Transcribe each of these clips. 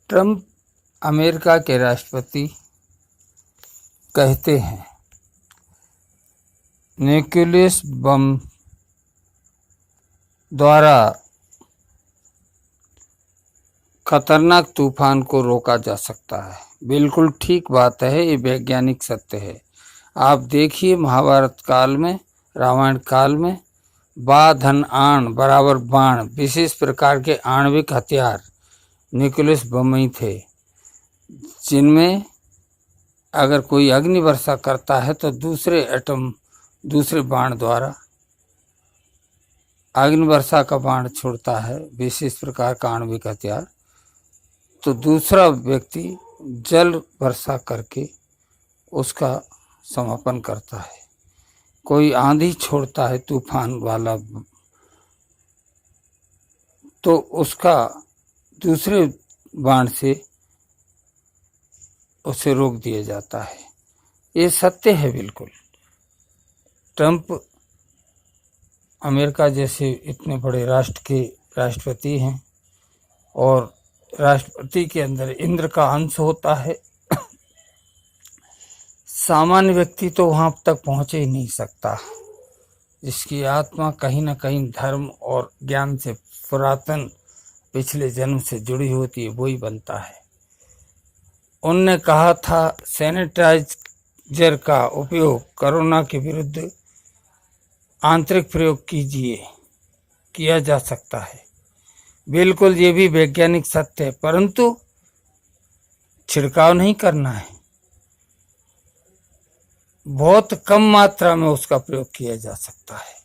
Trump America के राष्ट्रपति कहते हैं न्यूक्लियस बम द्वारा खतरनाक तूफान को रोका जा सकता है। बिल्कुल ठीक बात है, ये वैज्ञानिक सत्य है। आप देखिए महाभारत काल में, रामायण काल में बा धन आण बराबर बाण, विशेष प्रकार के आणविक हथियार न्यूक्लियस बम ही थे, जिनमें अगर कोई अग्नि वर्षा करता है तो दूसरे बाण द्वारा अग्नि वर्षा का बाण छोड़ता है, विशेष प्रकार का आणविक हथियार, तो दूसरा व्यक्ति जल वर्षा करके उसका समापन करता है। कोई आंधी छोड़ता है तूफान वाला, तो उसका दूसरे बाण से उसे रोक दिया जाता है। ये सत्य है बिल्कुल। ट्रंप अमेरिका जैसे इतने बड़े राष्ट्र के राष्ट्रपति हैं और राष्ट्रपति के अंदर इंद्र का अंश होता है। सामान्य व्यक्ति तो वहां तक पहुंच ही नहीं सकता। जिसकी आत्मा कहीं ना कहीं धर्म और ज्ञान से पुरातन पिछले जन्म से जुड़ी होती है, वही बनता है। उनने कहा था सैनिटाइजर का उपयोग कोरोना के विरुद्ध आंतरिक प्रयोग किया जा सकता है। बिल्कुल, ये भी वैज्ञानिक सत्य है, परंतु छिड़काव नहीं करना है। बहुत कम मात्रा में उसका प्रयोग किया जा सकता है।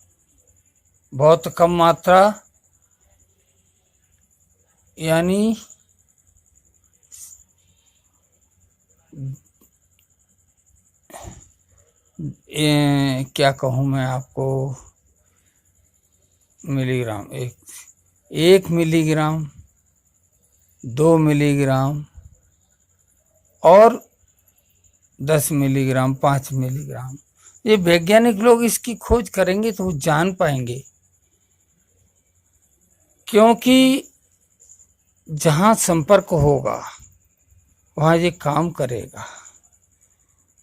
बहुत कम मात्रा यानी क्या कहूँ मैं आपको, मिलीग्राम, एक मिलीग्राम, 2 मिलीग्राम और 10 मिलीग्राम, 5 मिलीग्राम। ये वैज्ञानिक लोग इसकी खोज करेंगे तो वो जान पाएंगे, क्योंकि जहाँ संपर्क होगा वहाँ ये काम करेगा।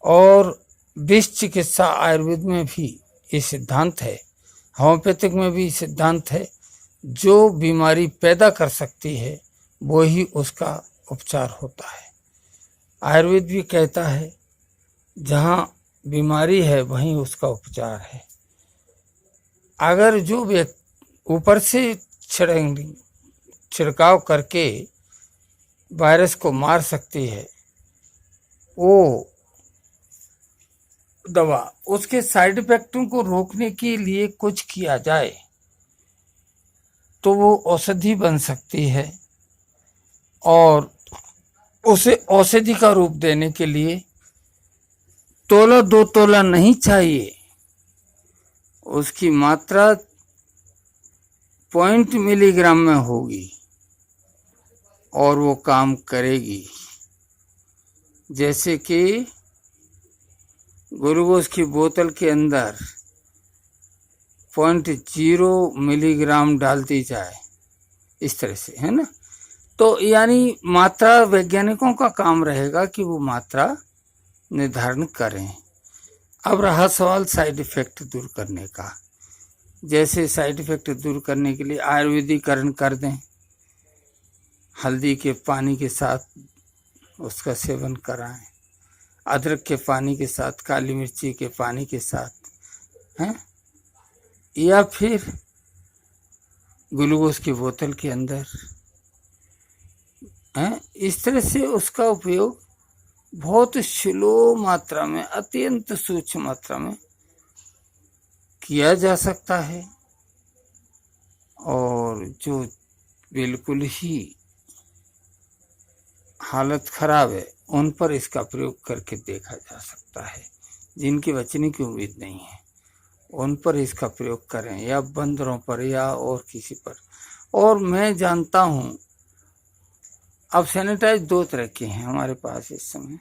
और विष चिकित्सा आयुर्वेद में भी ये सिद्धांत है, होम्योपैथिक में भी सिद्धांत है। जो बीमारी पैदा कर सकती है वो ही उसका उपचार होता है। आयुर्वेद भी कहता है जहाँ बीमारी है वहीं उसका उपचार है। अगर जो व्यक्ति ऊपर से छिड़काव करके वायरस को मार सकती है वो दवा, उसके साइड इफेक्टों को रोकने के लिए कुछ किया जाए तो वो औषधि बन सकती है। और उसे औषधि का रूप देने के लिए तोला 2 तोला नहीं चाहिए, उसकी मात्रा 0.0 मिलीग्राम में होगी और वो काम करेगी। जैसे कि ग्लूकोज की बोतल के अंदर 0.0 मिलीग्राम डाल दी जाए, इस तरह से, है ना। तो यानी मात्रा वैज्ञानिकों का काम रहेगा कि वो मात्रा निर्धारण करें। अब रहा सवाल साइड इफेक्ट दूर करने का। जैसे साइड इफेक्ट दूर करने के लिए आयुर्वेदिकरण कर दें, हल्दी के पानी के साथ उसका सेवन कराएं, अदरक के पानी के साथ, काली मिर्ची के पानी के साथ, हैं, या फिर ग्लूकोज की बोतल के अंदर, हैं, इस तरह से उसका उपयोग बहुत स्लो मात्रा में, अत्यंत सूक्ष्म मात्रा में किया जा सकता है। और जो बिल्कुल ही हालत खराब है उन पर इसका प्रयोग करके देखा जा सकता है। जिनकी बचने की उम्मीद नहीं है उन पर इसका प्रयोग करें, या बंदरों पर या और किसी पर। और मैं जानता हूँ अब सैनिटाइज 2 तरह के हैं हमारे पास इस समय।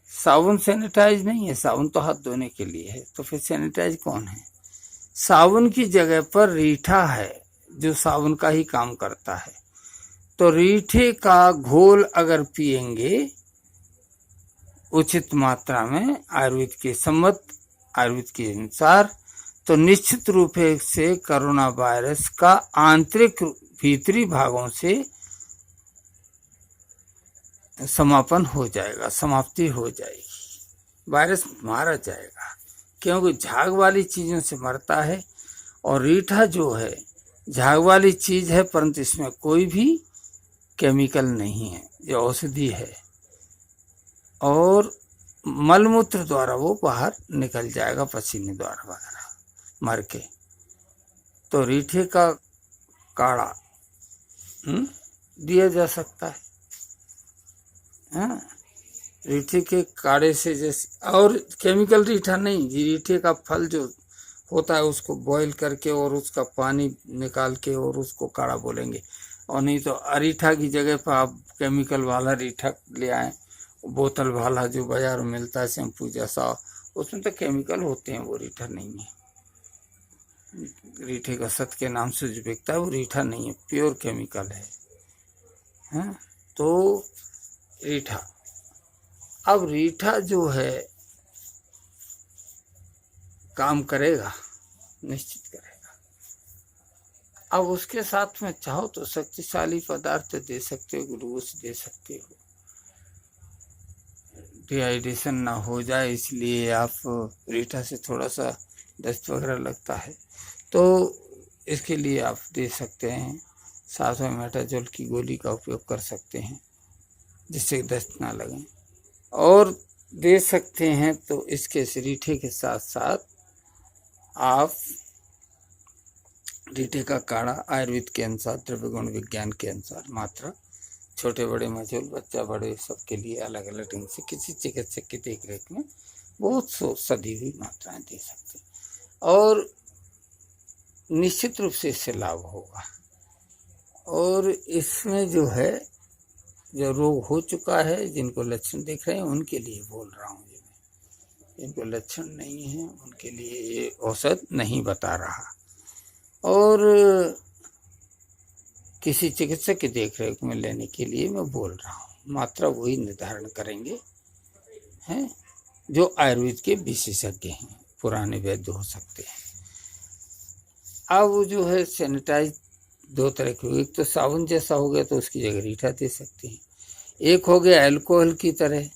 साबुन सैनिटाइज नहीं है, साबुन तो हाथ धोने के लिए है, तो फिर सैनिटाइज कौन है? साबुन की जगह पर रीठा है जो साबुन का ही काम करता है। तो रीठे का घोल अगर पिएंगे उचित मात्रा में आयुर्वेद के सम्मत, आयुर्वेद के अनुसार, तो निश्चित रूप से कोरोना वायरस का आंतरिक भीतरी भागों से समापन हो जाएगा, समाप्ति हो जाएगी, वायरस मारा जाएगा। क्योंकि झाग वाली चीजों से मरता है और रीठा जो है झाग वाली चीज है, परंतु इसमें कोई भी केमिकल नहीं है, जो औषधि है, और मलमूत्र द्वारा वो बाहर निकल जाएगा, पसीने द्वारा वगैरह मर के। तो रीठे का काढ़ा दिया जा सकता है। हाँ, रीठे के काढ़े से जैसे, और केमिकल रीठा नहीं, रीठे का फल जो होता है उसको बॉईल करके और उसका पानी निकाल के और उसको काढ़ा बोलेंगे। और नहीं तो अरीठा की जगह पर आप केमिकल वाला रीठा ले आए, बोतल वाला जो बाजार में मिलता है शैम्पू जैसा, उसमें तो केमिकल होते हैं, वो रीठा नहीं है। रीठे का सत के नाम से जो बिकता है वो रीठा नहीं है, प्योर केमिकल है। हाँ, तो रीठा, अब रीठा जो है काम करेगा, निश्चित करेगा। अब उसके साथ में चाहो तो शक्तिशाली पदार्थ दे सकते हो, ग्लूकोज दे सकते हो, डिहाइड्रेशन ना हो जाए इसलिए आप रीठा से थोड़ा सा दस्त वगैरह लगता है तो इसके लिए आप दे सकते हैं, साथ में मेटाजोल की गोली का उपयोग कर सकते हैं जिससे दस्त ना लगे, और दे सकते हैं। तो इसके रीठे के साथ साथ आप रीठे का काढ़ा आयुर्वेद के अनुसार, द्रव्य गुण विज्ञान के अनुसार मात्रा, छोटे बड़े मजूल, बच्चा बड़े, सबके लिए अलग अलग ढंग से किसी चिकित्सक की देखरेख में बहुत सधी हुई मात्राएं दे सकते हैं, और निश्चित रूप से इससे लाभ होगा। और इसमें जो है, जो रोग हो चुका है, जिनको लक्षण दिख रहे हैं उनके लिए बोल रहा हूँ, जिनको लक्षण नहीं है उनके लिए ये औषध नहीं बता रहा। और किसी चिकित्सक की देखरेख में लेने के लिए मैं बोल रहा हूँ। मात्रा वही निर्धारण करेंगे हैं जो आयुर्वेद के विशेषज्ञ हैं, पुराने वैद्य हो सकते हैं। अब जो है सैनिटाइज दो तरह के, एक तो साबुन जैसा हो गया तो उसकी जगह रीठा दे सकते हैं, एक हो गया अल्कोहल की तरह।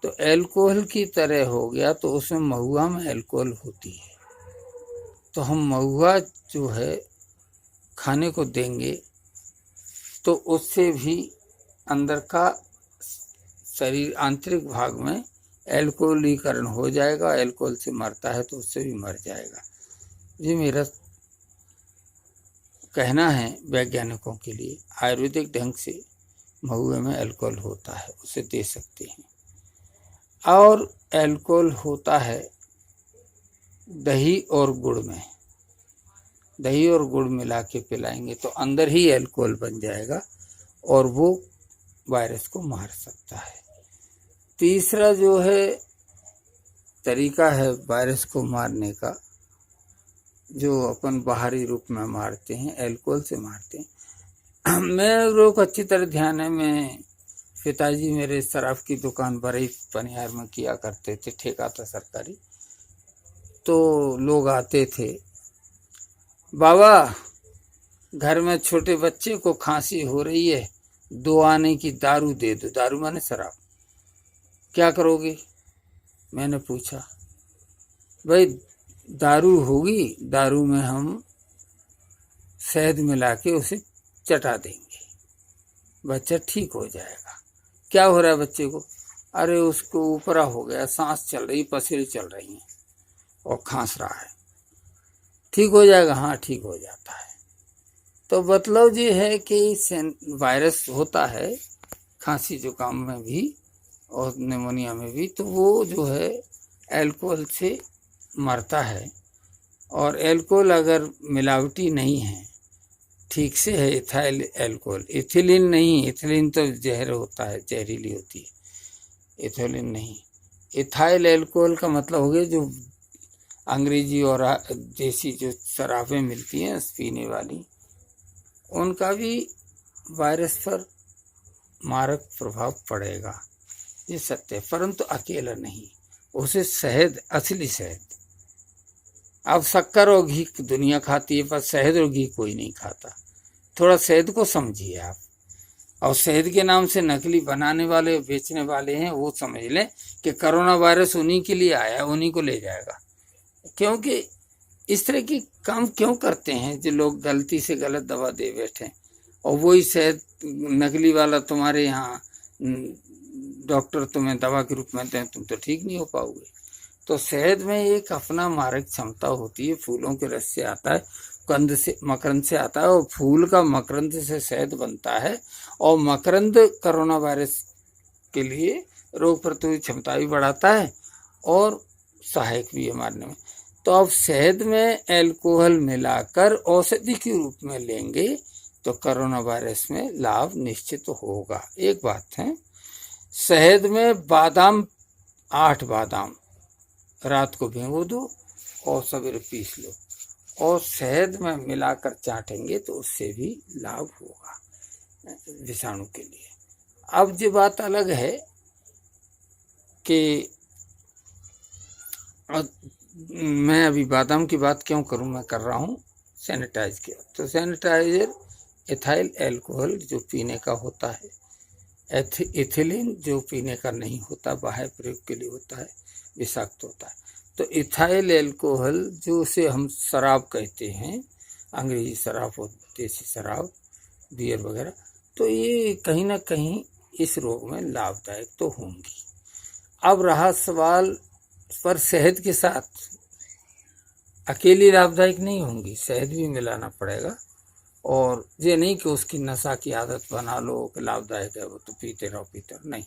तो अल्कोहल की तरह हो गया तो उसमें महुआ में अल्कोहल होती है, तो हम महुआ जो है खाने को देंगे तो उससे भी अंदर का शरीर आंतरिक भाग में अल्कोहलीकरण हो जाएगा, अल्कोहल से मरता है तो उससे भी मर जाएगा। ये मेरा कहना है वैज्ञानिकों के लिए। आयुर्वेदिक ढंग से महुए में अल्कोहल होता है, उसे दे सकते हैं। और अल्कोहल होता है दही और गुड़ में, दही और गुड़ मिला के पिलाएंगे तो अंदर ही अल्कोहल बन जाएगा और वो वायरस को मार सकता है। तीसरा जो है तरीका है वायरस को मारने का, जो अपन बाहरी रूप में मारते हैं, अल्कोहल से मारते हैं। मैं लोग अच्छी तरह ध्यान है, मैं पिताजी मेरे शराब की दुकान बड़े पनिहार में किया करते थे, ठेका था सरकारी। तो लोग आते थे, बाबा घर में छोटे बच्चे को खांसी हो रही है, 2 आने की दारू दे दो। दारू माने शराब। क्या करोगे? मैंने पूछा। भाई दारू होगी, दारू में हम शहद मिला के उसे चटा देंगे, बच्चा ठीक हो जाएगा। क्या हो रहा है बच्चे को? अरे उसको ऊपरा हो गया, सांस चल रही, पसीने चल रही हैं और खांस रहा है, ठीक हो जाएगा। हाँ ठीक हो जाता है। तो मतलब ये है कि वायरस होता है खांसी जुकाम में भी और निमोनिया में भी, तो वो जो है अल्कोहल से मरता है। और अल्कोहल अगर मिलावटी नहीं है, ठीक से है, इथाइल अल्कोहल, इथिलीन नहीं, इथिलीन तो जहर होता है, जहरीली होती है, इथिलीन नहीं। इथाइल अल्कोहल का मतलब हो गया जो अंग्रेजी और देसी जो शराबें मिलती हैं पीने वाली, उनका भी वायरस पर मारक प्रभाव पड़ेगा, ये सत्य है, परंतु अकेला नहीं, उसे शहद, असली शहद। अब शक्कर और घी दुनिया खाती है, पर शहद और घी कोई नहीं खाता। थोड़ा शहद को समझिए आप। और शहद के नाम से नकली बनाने वाले, बेचने वाले हैं, वो समझ लें कि कोरोना वायरस उन्हीं के लिए आया, उन्हीं को ले जाएगा। क्योंकि इस तरह की काम क्यों करते हैं जो लोग गलती से गलत दवा दे बैठे, और वही शहद नकली वाला तुम्हारे यहाँ डॉक्टर तुम्हें दवा के रूप में दें, तुम तो ठीक नहीं हो पाओगे। तो शहद में एक अपना मारक क्षमता होती है, फूलों के रस से आता है, कंद से, मकरंद से आता है, और फूल का मकरंद से शहद बनता है। और मकरंद कोरोना वायरस के लिए रोग प्रतिरोधक क्षमता भी बढ़ाता है और सहायक भी है मारने में। तो अब शहद में अल्कोहल मिलाकर औषधि के रूप में लेंगे तो कोरोना वायरस में लाभ निश्चित होगा। एक बात है, शहद में बादाम, 8 बादाम रात को भिगो दो और सवेरे पीस लो, और शहद में मिलाकर चाटेंगे तो उससे भी लाभ होगा विषाणु के लिए। अब ये बात अलग है कि मैं अभी बादाम की बात क्यों करूं, मैं कर रहा हूं सैनिटाइज की। तो सैनिटाइजर एथाइल अल्कोहल जो पीने का होता है, एथिलीन जो पीने का नहीं होता, बाह्य प्रयोग के लिए होता है, विषाक्त होता है। तो इथाइल अल्कोहल जो उसे हम शराब कहते हैं, अंग्रेजी शराब और देसी शराब, बियर वगैरह, तो ये कहीं ना कहीं इस रोग में लाभदायक तो होंगी। अब रहा सवाल पर शहद के साथ अकेली लाभदायक नहीं होंगी, शहद भी मिलाना पड़ेगा। और ये नहीं कि उसकी नशा की आदत बना लो कि लाभदायक है वो तो पीते रहो, नहीं,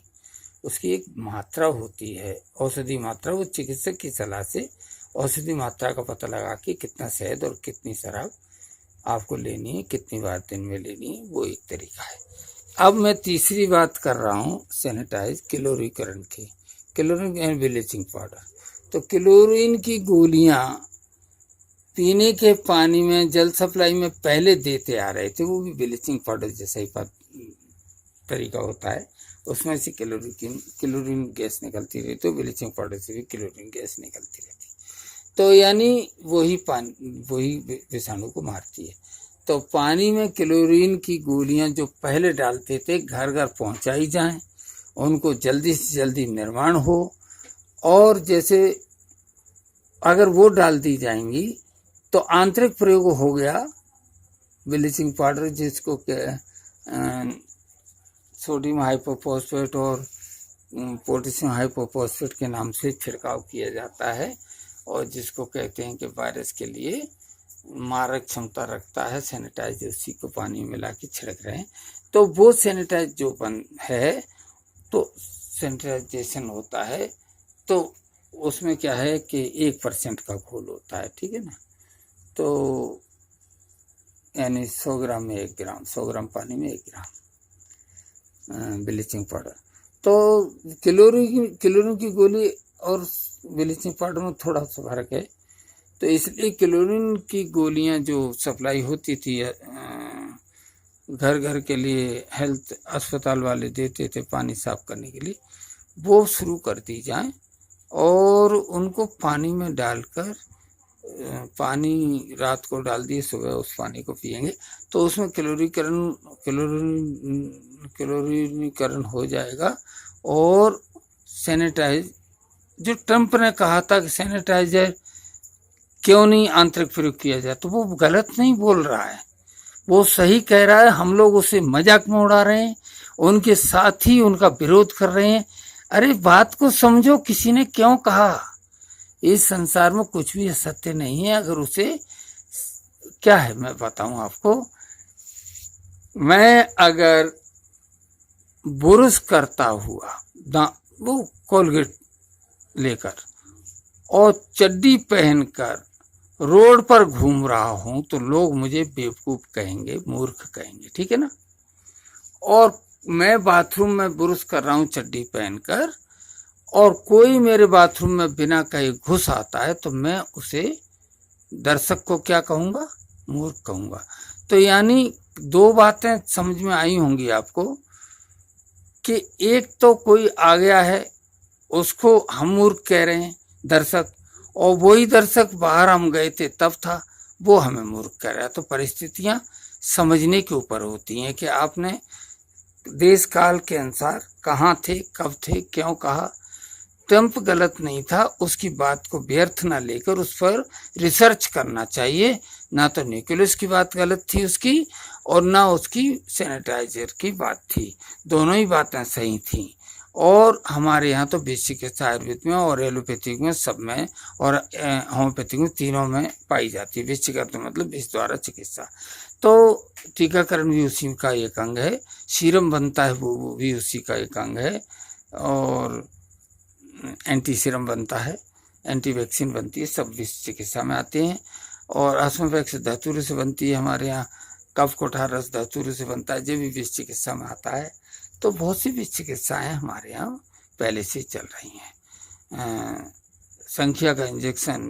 उसकी एक मात्रा होती है, औषधि मात्रा। वो चिकित्सक की सलाह से औषधि मात्रा का पता लगा कि कितना शहद और कितनी शराब आपको लेनी है, कितनी बार दिन में लेनी है, वो एक तरीका है। अब मैं तीसरी बात कर रहा हूँ सैनिटाइज क्लोरीकरण की, क्लोरीन एंड ब्लीचिंग पाउडर। तो क्लोरीन की गोलियां पीने के पानी में, जल सप्लाई में पहले देते आ रहे थे, वो भी ब्लीचिंग पाउडर जैसा ही तरीका होता है, उसमें से क्लोरीन गैस निकलती रहती, तो ब्लीचिंग पाउडर से भी क्लोरीन गैस निकलती रहती, तो यानी वही विषाणु को मारती है। तो पानी में क्लोरीन की गोलियां जो पहले डालते थे घर घर पहुंचाई जाएं, उनको जल्दी से जल्दी निर्माण हो, और जैसे अगर वो डाल दी जाएंगी तो आंतरिक प्रयोग हो गया ब्लीचिंग पाउडर, जिसको सोडियम हाइपोफॉस्फेट और पोटेशियम हाइपोफॉस्फेट के नाम से छिड़काव किया जाता है, और जिसको कहते हैं कि वायरस के लिए मारक क्षमता रखता है। सैनिटाइज उसी को पानी में मिला के छिड़क रहे हैं, तो वो सैनिटाइज जो है, तो सैनिटाइजेशन होता है, तो उसमें क्या है कि 1% का घोल होता है, ठीक है ना। तो यानी 100 ग्राम में 1 ग्राम, 100 ग्राम पानी में 1 ग्राम ब्लीचिंग पाउडर। तो क्लोरीन की गोली और ब्लीचिंग पाउडर में थोड़ा सा फर्क है। तो इसलिए क्लोरीन की गोलियां जो सप्लाई होती थी घर घर के लिए, हेल्थ अस्पताल वाले देते थे पानी साफ करने के लिए, वो शुरू कर दी जाए, और उनको पानी में डालकर, पानी रात को डाल दिए, सुबह उस पानी को पिएंगे तो उसमें क्लोरीनीकरण हो जाएगा। और सैनिटाइज, जो ट्रंप ने कहा था कि सैनिटाइजर क्यों नहीं आंतरिक प्रयोग किया जाए, तो वो गलत नहीं बोल रहा है, वो सही कह रहा है। हम लोग उसे मजाक में उड़ा रहे हैं, उनके साथ ही उनका विरोध कर रहे हैं। अरे बात को समझो, किसी ने क्यों कहा, इस संसार में कुछ भी सत्य नहीं है। अगर उसे क्या है मैं बताऊं आपको, मैं अगर बुरुश करता हुआ वो कोलगेट लेकर और चड्डी पहनकर रोड पर घूम रहा हूं, तो लोग मुझे बेवकूफ कहेंगे, मूर्ख कहेंगे, ठीक है ना। और मैं बाथरूम में बुरुश कर रहा हूं चड्डी पहनकर, और कोई मेरे बाथरूम में बिना कहे घुस आता है, तो मैं उसे, दर्शक को क्या कहूंगा, मूर्ख कहूंगा। तो यानी दो बातें समझ में आई होंगी आपको कि एक तो कोई आ गया है, उसको हम मूर्ख कह रहे हैं दर्शक, और वही दर्शक बाहर हम गए थे तब था, वो हमें मूर्ख कह रहा है। तो परिस्थितियां समझने के ऊपर होती हैं कि आपने देश काल के अनुसार कहाँ थे, कब थे, क्यों कहा। ट्रंप गलत नहीं था, उसकी बात को व्यर्थ ना लेकर उस पर रिसर्च करना चाहिए। ना तो निकोलस की बात गलत थी उसकी, और ना उसकी सैनिटाइजर की बात थी, दोनों ही बातें सही थी। और हमारे यहाँ तो विश्व चिकित्सा आयुर्वेद में और एलोपैथिक में सब में और होम्योपैथिक में तीनों में पाई जाती है। विश्व चिकित्सा मतलब विश्व द्वारा चिकित्सा। तो टीकाकरण भी उसी का एक अंग है, सीरम बनता है वो भी उसी का एक अंग है, और एंटी सीरम बनता है, एंटी वैक्सीन बनती है, सब विश्व चिकित्सा में आते हैं। और अस्मवैक्स धतूरे से बनती है हमारे यहाँ, कफ कोठार रस धतूरे से बनता है, ये भी विश्व चिकित्सा में आता है। तो बहुत सी विश्व चिकित्साएँ हमारे यहाँ पहले से चल रही हैं। संख्या का इंजेक्शन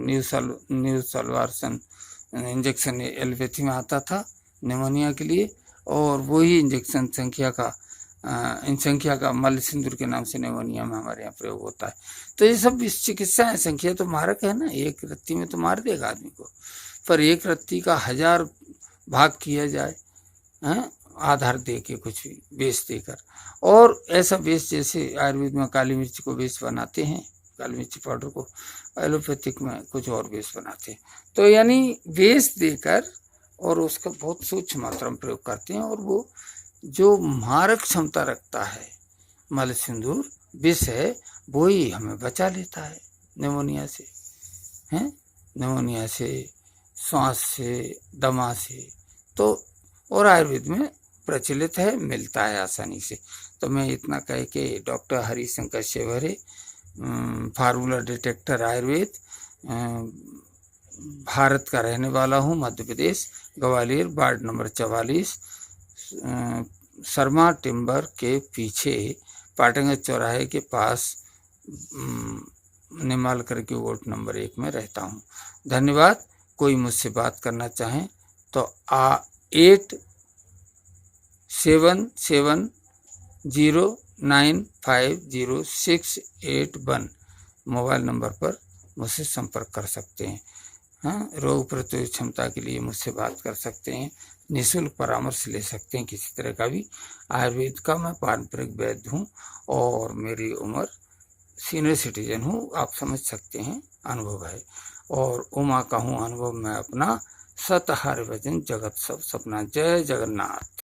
न्यूसलवारसन इंजेक्शन एलोपैथी में आता था निमोनिया के लिए, और वही इंजेक्शन संख्या का मल सिंदूर के नाम से निमोनिया में हमारे यहाँ प्रयोग होता है। तो ये सब विश्व चिकित्सा है। संख्या तो मारक है ना, एक रत्ती में तो मार देगा आदमी को, पर एक रत्ती का 1000 भाग किया जाए, हैं, आधार दे के कुछ भी बेच देकर। और ऐसा बेच जैसे आयुर्वेद में काली मिर्च को बेच बनाते हैं, काली मिर्च पाउडर को, एलोपैथिक में कुछ और बेस बनाते हैं। तो यानी बेस देकर और उसका बहुत सूक्ष्म मात्रा में प्रयोग करते हैं, और वो जो मारक क्षमता रखता है मल सिंदूर विष है, वो ही हमें बचा लेता है निमोनिया से, हैं, निमोनिया से, श्वास से, दमा से। तो और आयुर्वेद में प्रचलित है, मिलता है आसानी से। तो मैं इतना कह के doctor Harishankar Shevare, formula detector Ayurveda, Bharat का रहने वाला हूँ, Madhya Pradesh, Gwalior, ward number 44, Sharma timber के पीछे पाटंगा चौराहे के पास निमाल करके वोट नंबर 1 में रहता हूँ। धन्यवाद। कोई मुझसे बात करना चाहें तो 8770950681 मोबाइल नंबर पर मुझसे संपर्क कर सकते हैं। हाँ, रोग प्रतिरोधक क्षमता के लिए मुझसे बात कर सकते हैं, निःशुल्क परामर्श ले सकते हैं किसी तरह का भी। आयुर्वेद का मैं पारंपरिक वैद्य हूँ, और मेरी उम्र सीनियर सिटीजन हूँ, आप समझ सकते हैं, अनुभव है। और उमा का हूँ अनुभव मैं अपना, सत हरि भजन जगत सब सपना। जय जगन्नाथ।